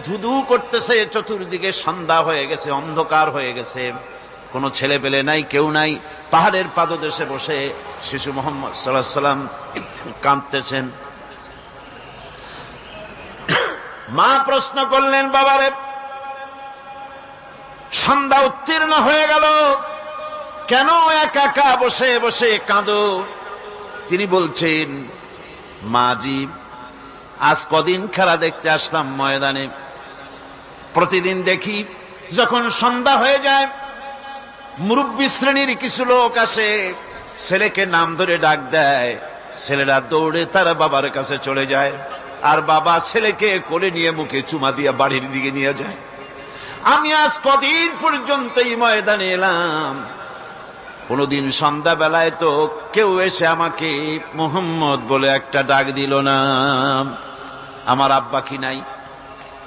ধুধু করতেছে, চতুর্দিকে সন্ধ্যা হয়ে গেছে, অন্ধকার হয়ে গেছে, কোনো ছেলে পেলে নাই, কেউ নাই। পাহাড়ের পাদদেশে বসে শিশু মোহাম্মদ সাল্লাল্লাহু আলাইহি সাল্লাম কাঁদতেছেন। মা প্রশ্ন করলেন, বাবারে সন্ধ্যা উত্তীর্ণ হয়ে গেল, কেন একা একা বসে বসে কাঁদো? তিনি বলছেন, মাজি আজ কদিন খেলা দেখতে আসলাম ময়দানে, প্রতিদিন দেখি যখন সন্ধ্যা হয়ে যায় মুরব্বী শ্রেণীর কিছু লোক আসে, ছেলেকে নাম ধরে ডাক দেয়, ছেলেরা দৌড়ে তার বাবার কাছে চলে যায়, আর বাবা ছেলেকে কোলে নিয়ে মুখে চুমা দিয়ে বাড়ির দিকে নিয়ে যায়। আমি আজ কদিন পর্যন্ত এই ময়দানে এলাম, কোনদিন সন্ধ্যা বেলায় তো কেউ এসে আমাকে মুহাম্মদ বলে একটা ডাক দিল না। আমার আব্বা কি নাই?